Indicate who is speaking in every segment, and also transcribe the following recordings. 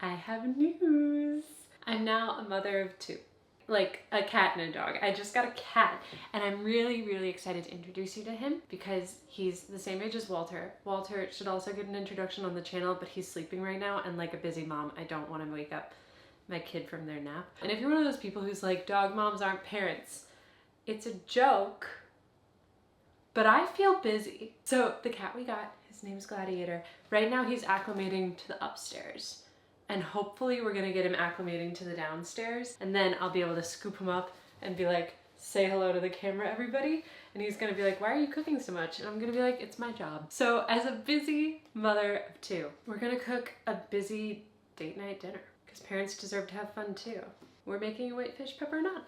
Speaker 1: I have news. I'm now a mother of two. Like a cat and a dog. I just got a cat and I'm really, really excited to introduce you to him because he's the same age as Walter. Walter should also get an introduction on the channel, but he's sleeping right now, and like a busy mom, I don't want to wake up my kid from their nap. And if you're one of those people who's like, dog moms aren't parents, it's a joke, but I feel busy. So the cat we got, his name's Gladiator. Right now he's acclimating to the upstairs. And hopefully we're gonna get him acclimating to the downstairs, and then I'll be able to scoop him up and be like, say hello to the camera, everybody. And he's gonna be like, why are you cooking so much? And I'm gonna be like, it's my job. So as a busy mother of two, we're gonna cook a busy date night dinner because parents deserve to have fun too. We're making a white fish pepperonata.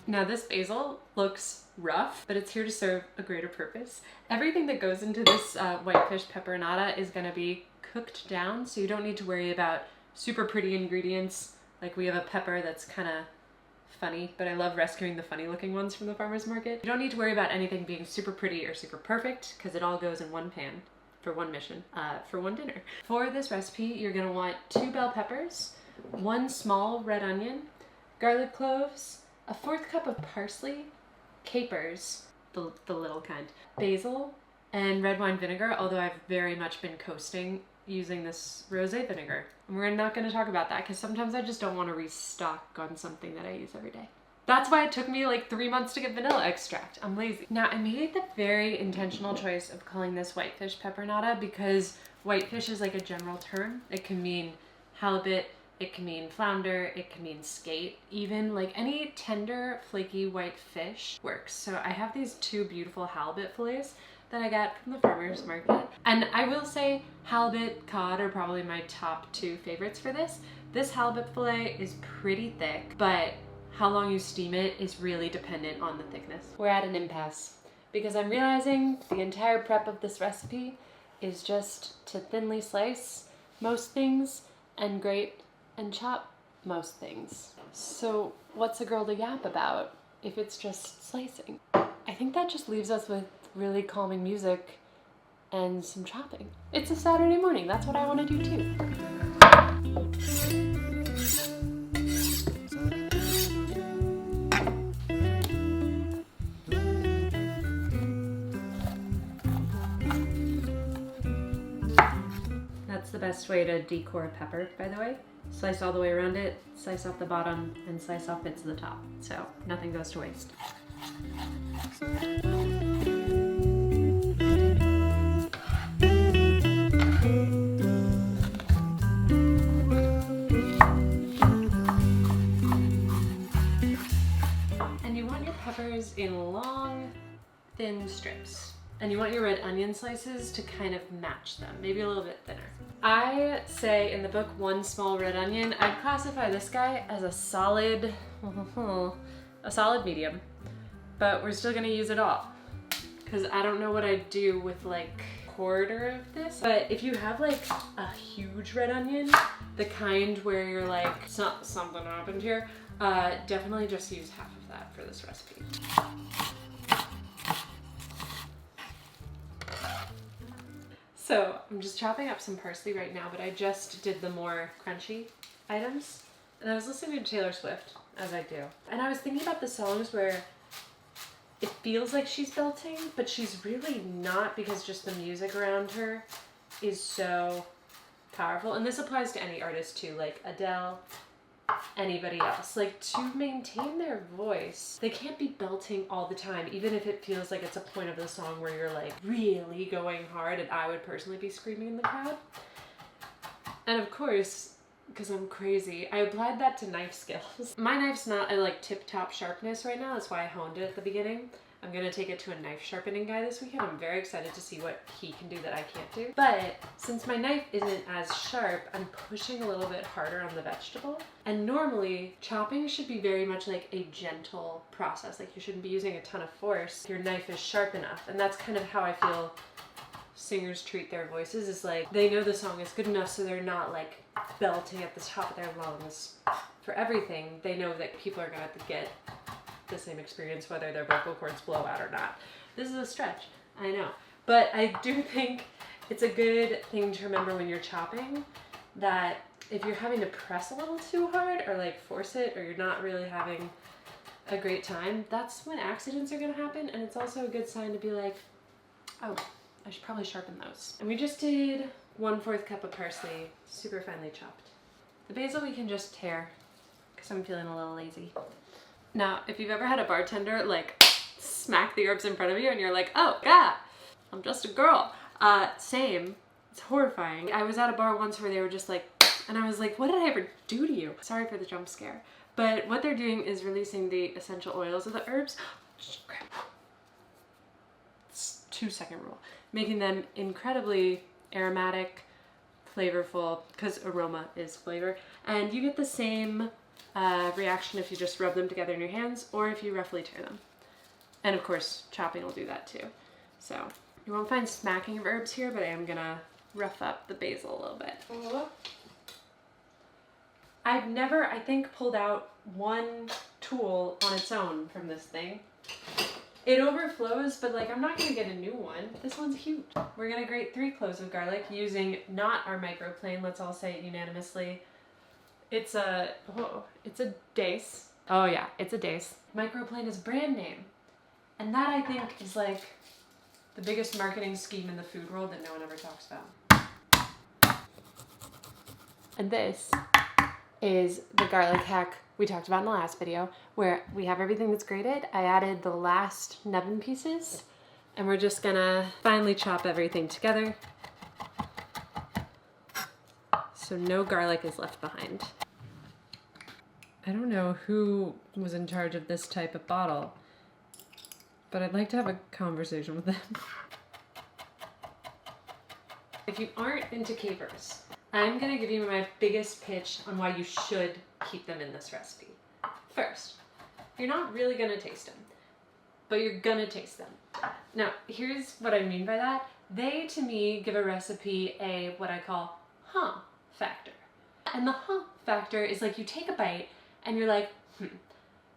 Speaker 1: Now this basil looks rough, but it's here to serve a greater purpose. Everything that goes into this white fish pepperonata is gonna be cooked down, so you don't need to worry about super pretty ingredients. Like we have a pepper that's kind of funny, but I love rescuing the funny looking ones from the farmer's market. You don't need to worry about anything being super pretty or super perfect because it all goes in one pan for one mission, for one dinner. For this recipe, you're gonna want 2 bell peppers, 1 small red onion, garlic cloves, a 1/4 cup of parsley, capers, the little kind, basil, and red wine vinegar, although I've very much been coasting using this rosé vinegar. And we're not going to talk about that because sometimes I just don't want to restock on something that I use every day. That's why it took me like 3 months to get vanilla extract. I'm lazy. Now I made the very intentional choice of calling this whitefish pepperonata because whitefish is like a general term. It can mean halibut, it can mean flounder, it can mean skate, even like any tender, flaky white fish works. So I have these 2 beautiful halibut fillets that I got from the farmer's market. And I will say halibut, cod are probably my top 2 favorites for this. This halibut fillet is pretty thick, but how long you steam it is really dependent on the thickness. We're at an impasse because I'm realizing the entire prep of this recipe is just to thinly slice most things and grate and chop most things. So what's a girl to yap about if it's just slicing? I think that just leaves us with really calming music and some chopping. It's a Saturday morning, that's what I want to do too. That's the best way to decor a pepper, by the way. Slice all the way around it, slice off the bottom, and slice off bits of the top. So nothing goes to waste. And you want your peppers in long, thin strips. And you want your red onion slices to kind of match them, maybe a little bit thinner. I say in the book 1 small red onion. I'd classify this guy as a solid medium, but we're still gonna use it all because I don't know what I'd do with like 1/4 of this. But if you have like a huge red onion, the kind where you're like, something happened here, definitely just use half of that for this recipe. So I'm just chopping up some parsley right now, but I just did the more crunchy items. And I was listening to Taylor Swift, as I do. And I was thinking about the songs where it feels like she's belting, but she's really not because just the music around her is so powerful. And this applies to any artist too, like Adele, anybody else. Like, to maintain their voice, they can't be belting all the time, even if it feels like it's a point of the song where you're like really going hard, and I would personally be screaming in the crowd. And of course, because I'm crazy, I applied that to knife skills. My knife's not at like tip-top sharpness right now, that's why I honed it at the beginning. I'm gonna take it to a knife sharpening guy this weekend. I'm very excited to see what he can do that I can't do. But since my knife isn't as sharp, I'm pushing a little bit harder on the vegetable. And normally, chopping should be very much like a gentle process. Like, you shouldn't be using a ton of force. Your knife is sharp enough. And that's kind of how I feel singers treat their voices, is like, they know the song is good enough so they're not like belting at the top of their lungs for everything. They know that people are gonna get the same experience whether their vocal cords blow out or not. This is a stretch, I know. But I do think it's a good thing to remember when you're chopping that if you're having to press a little too hard or like force it, or you're not really having a great time, that's when accidents are gonna happen. And it's also a good sign to be like, oh, I should probably sharpen those. And we just did 1/4 cup of parsley, super finely chopped. The basil we can just tear because I'm feeling a little lazy. Now, if you've ever had a bartender like smack the herbs in front of you and you're like, oh God, I'm just a girl. Same, it's horrifying. I was at a bar once where they were just like, and I was like, what did I ever do to you? Sorry for the jump scare. But what they're doing is releasing the essential oils of the herbs. It's 2-second rule. Making them incredibly aromatic, flavorful, because aroma is flavor. And you get the same reaction if you just rub them together in your hands or if you roughly tear them. And of course, chopping will do that too. So you won't find smacking of herbs here, but I am gonna rough up the basil a little bit. I've never, I think, pulled out one tool on its own from this thing. It overflows, but like I'm not gonna get a new one. This one's huge. We're gonna grate 3 cloves of garlic using not our microplane. Let's all say it unanimously. It's a dace. Oh yeah, it's a dace. Microplane is brand name. And that I think is like the biggest marketing scheme in the food world that no one ever talks about. And this is the garlic hack we talked about in the last video, where we have everything that's grated. I added the last nubbin pieces, and we're just gonna finely chop everything together so no garlic is left behind. I don't know who was in charge of this type of bottle, but I'd like to have a conversation with them. If you aren't into capers, I'm gonna give you my biggest pitch on why you should keep them in this recipe. First, you're not really gonna taste them, but you're gonna taste them. Now, here's what I mean by that. They, to me, give a recipe a, what I call, factor. And the factor is like you take a bite and you're like,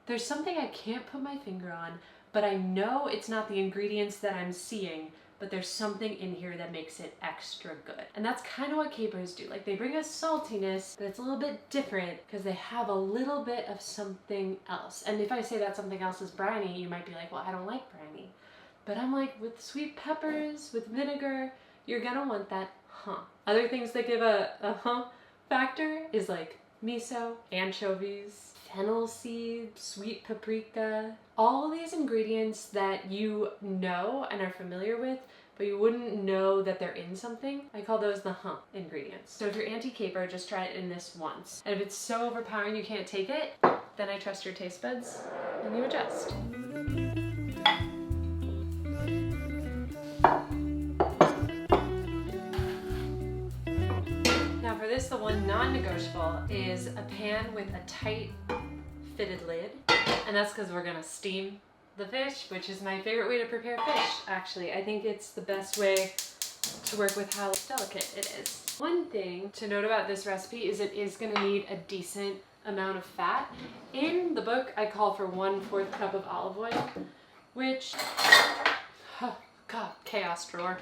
Speaker 1: there's something I can't put my finger on, but I know it's not the ingredients that I'm seeing, but there's something in here that makes it extra good. And that's kind of what capers do. Like they bring a saltiness that's a little bit different because they have a little bit of something else. And if I say that something else is briny, you might be like, well, I don't like briny. But I'm like, with sweet peppers, with vinegar, you're gonna want that Other things that give a factor is like miso, anchovies, fennel seeds, sweet paprika, all of these ingredients that you know and are familiar with, but you wouldn't know that they're in something. I call those the ingredients. So if you're anti-caper, just try it in this once. And if it's so overpowering you can't take it, then I trust your taste buds and you adjust. Now for this, the one non-negotiable is a pan with a tight fitted lid, and that's because we're gonna steam the fish, which is my favorite way to prepare fish, actually. I think it's the best way to work with how delicate it is. One thing to note about this recipe is it is gonna need a decent amount of fat. In the book, I call for 1/4 cup of olive oil, which, oh God, chaos drawer.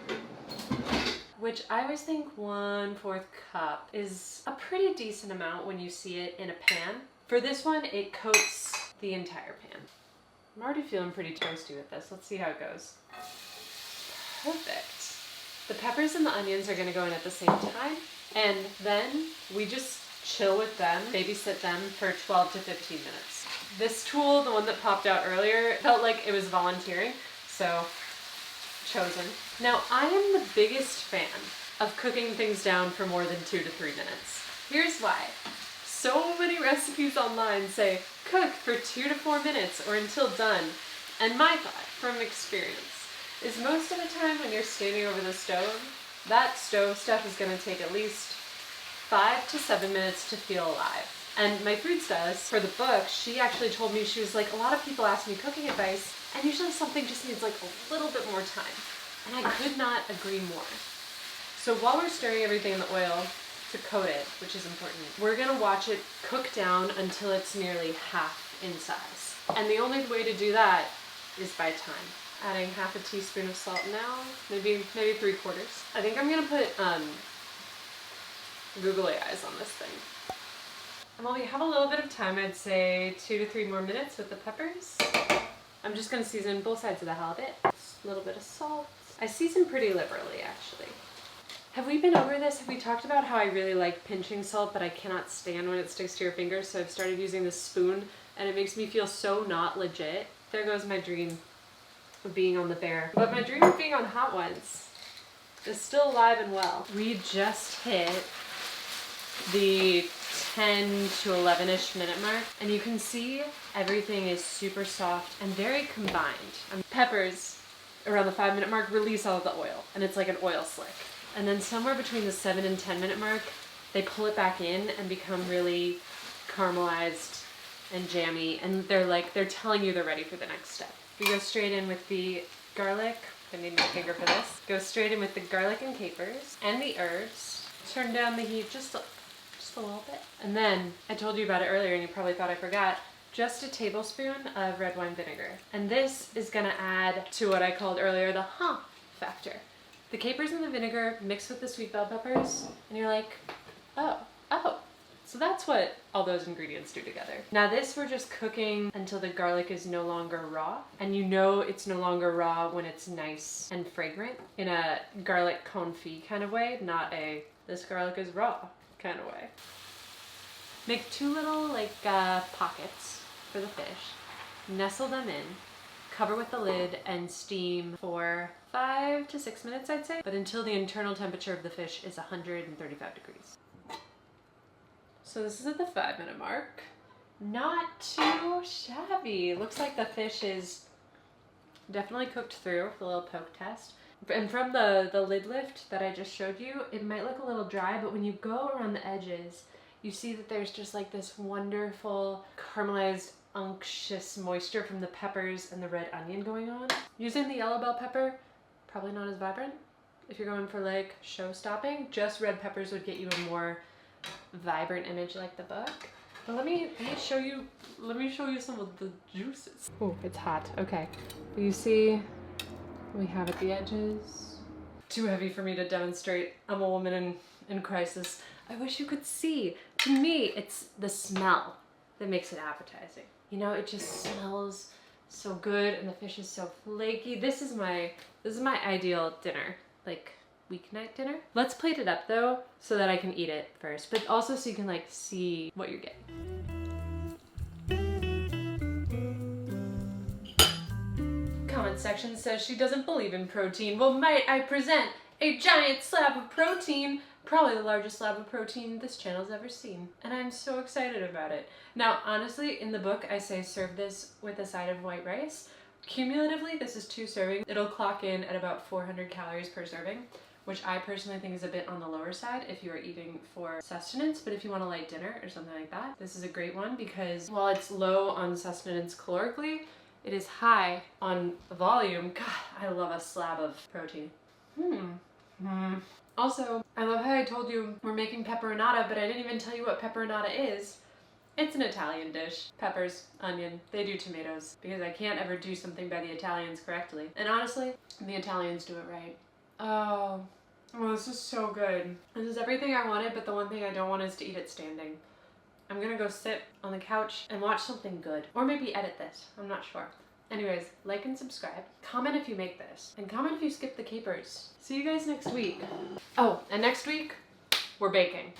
Speaker 1: Which I always think 1/4 cup is a pretty decent amount when you see it in a pan. For this one, it coats the entire pan. I'm already feeling pretty toasty with this. Let's see how it goes. Perfect. The peppers and the onions are gonna go in at the same time, and then we just chill with them, babysit them for 12 to 15 minutes. This tool, the one that popped out earlier, felt like it was volunteering, so chosen. Now, I am the biggest fan of cooking things down for more than 2 to 3 minutes. Here's why. So many recipes online say cook for 2 to 4 minutes or until done. And my thought, from experience, is most of the time when you're standing over the stove, that stove stuff is going to take at least 5 to 7 minutes to feel alive. And my food stylist for the book, she actually told me, she was like, a lot of people ask me cooking advice, and usually something just needs like a little bit more time. And I could not agree more. So while we're stirring everything in the oil to coat it, which is important, we're gonna watch it cook down until it's nearly half in size. And the only way to do that is by time. Adding half a teaspoon of salt now, maybe 3/4. I think I'm gonna put googly eyes on this thing. And while we have a little bit of time, I'd say 2 to 3 more minutes with the peppers. I'm just gonna season both sides of the halibut. A little bit of salt. I season pretty liberally, actually. Have we been over this? Have we talked about how I really like pinching salt, but I cannot stand when it sticks to your fingers, so I've started using this spoon, and it makes me feel so not legit. There goes my dream of being on the bear. But my dream of being on Hot Ones is still alive and well. We just hit the 10 to 11-ish minute mark, and you can see everything is super soft and very combined. Peppers, around the 5-minute mark, release all of the oil, and it's like an oil slick. And then somewhere between the 7 and 10-minute mark, they pull it back in and become really caramelized and jammy, and they're telling you they're ready for the next step. We go straight in with the garlic. I need my finger for this. Go straight in with the garlic and capers and the herbs. Turn down the heat just a little bit. And then, I told you about it earlier and you probably thought I forgot, just a tablespoon of red wine vinegar. And this is gonna add to what I called earlier the factor. The capers and the vinegar mix with the sweet bell peppers, and you're like, oh, so that's what all those ingredients do together. Now this, we're just cooking until the garlic is no longer raw, and you know it's no longer raw when it's nice and fragrant in a garlic confit kind of way, not a this garlic is raw kind of way. Make 2 little pockets for the fish, nestle them in, cover with the lid, and steam for 5 to 6 minutes, I'd say, but until the internal temperature of the fish is 135 degrees. So this is at the 5-minute mark. Not too shabby. Looks like the fish is definitely cooked through with a little poke test. And from the lid lift that I just showed you, it might look a little dry, but when you go around the edges, you see that there's just like this wonderful caramelized unctuous moisture from the peppers and the red onion going on. Using the yellow bell pepper, probably not as vibrant. If you're going for like show stopping, just red peppers would get you a more vibrant image like the book. But let me show you some of the juices. Oh, it's hot. Okay. But you see we have at the edges. Too heavy for me to demonstrate. I'm a woman in crisis. I wish you could see. To me, it's the smell that makes it appetizing. You know, it just smells so good, and the fish is so flaky. This is my ideal dinner, like weeknight dinner. Let's plate it up though, so that I can eat it first, but also so you can like see what you're getting. Comment section says she doesn't believe in protein. Well, might I present a giant slab of protein, probably the largest slab of protein this channel's ever seen. And I'm so excited about it. Now, honestly, in the book, I say serve this with a side of white rice. Cumulatively, this is 2 servings. It'll clock in at about 400 calories per serving, which I personally think is a bit on the lower side if you are eating for sustenance, but if you want a light dinner or something like that, this is a great one because while it's low on sustenance calorically, it is high on volume. God, I love a slab of protein. Also, I love how I told you we're making peperonata, but I didn't even tell you what peperonata is. It's an Italian dish. Peppers, onion, they do tomatoes, because I can't ever do something by the Italians correctly. And honestly, the Italians do it right. Oh, this is so good. This is everything I wanted, but the one thing I don't want is to eat it standing. I'm gonna go sit on the couch and watch something good. Or maybe edit this, I'm not sure. Anyways, like and subscribe. Comment if you make this. And comment if you skip the capers. See you guys next week. Oh, and next week, we're baking.